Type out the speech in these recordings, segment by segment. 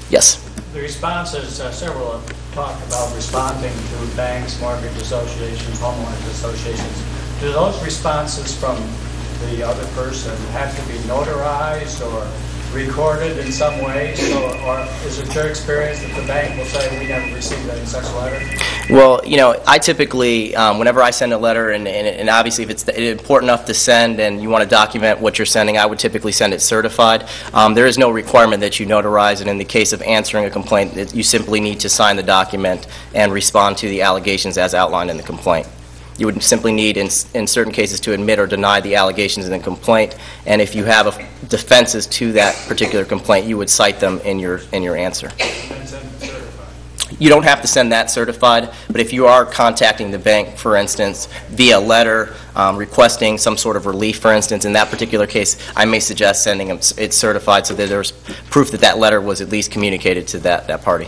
Yes. The responses, several have talked about responding to banks, mortgage associations, homeowners associations. Do those responses from the other person have to be notarized or recorded in some way? Or is it your experience that the bank will say, we never received any such letter? Well, you know, I typically, whenever I send a letter, and obviously if it's important enough to send and you want to document what you're sending, I would typically send it certified. There is no requirement that you notarize it. In the case of answering a complaint, you simply need to sign the document and respond to the allegations as outlined in the complaint. You would simply need, in certain cases, to admit or deny the allegations in the complaint, and if you have defenses to that particular complaint, you would cite them in your answer. You don't have to send that certified, but if you are contacting the bank, for instance, via letter, requesting some sort of relief, for instance, in that particular case, I may suggest sending it certified so that there's proof that that letter was at least communicated to that party.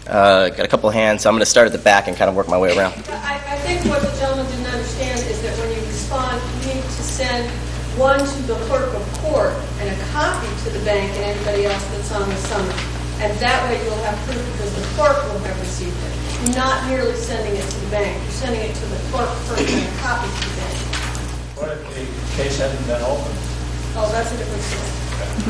Got a couple of hands, so I'm going to start at the back and kind of work my way around. I think what the gentleman didn't understand is that when you respond, you need to send one to the clerk of court and a copy to the bank and anybody else that's on the summons. And that way you'll have proof because the clerk will have received it. You're not merely sending it to the bank. You're sending it to the clerk first and a copy to the bank. What if the case hadn't been opened? Oh, that's a different story.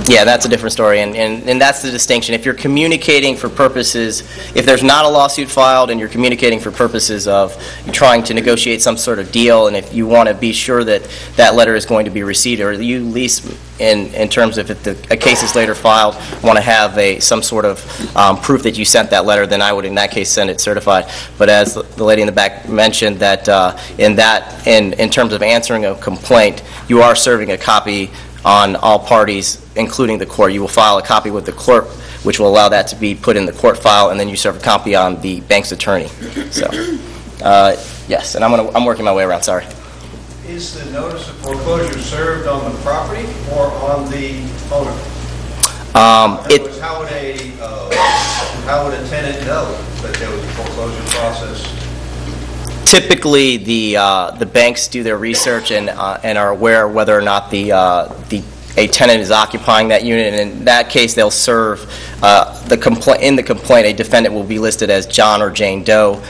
Yeah, that's a different story, and that's the distinction. If you're communicating for purposes, if there's not a lawsuit filed and you're communicating for purposes of trying to negotiate some sort of deal, and if you want to be sure that that letter is going to be received, or you at least, in terms of if a case is later filed, want to have some sort of proof that you sent that letter, then I would, in that case, send it certified. But as the lady in the back mentioned, that in terms of answering a complaint, you are serving a copy on all parties, including the court. You will file a copy with the clerk, which will allow that to be put in the court file, and then you serve a copy on the bank's attorney. So, yes, and I'm working my way around. Sorry. Is the notice of foreclosure served on the property or on the owner? How would a tenant know that there was a foreclosure process? Typically, the banks do their research and are aware whether or not a tenant is occupying that unit, and in that case, they'll serve in the complaint. A defendant will be listed as John or Jane Doe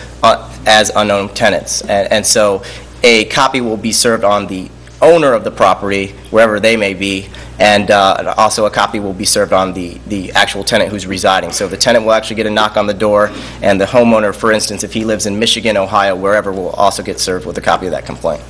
as unknown tenants, and so a copy will be served on the owner of the property, wherever they may be, and also a copy will be served on the actual tenant who's residing. So the tenant will actually get a knock on the door, and the homeowner, for instance, if he lives in Michigan, Ohio, wherever, will also get served with a copy of that complaint.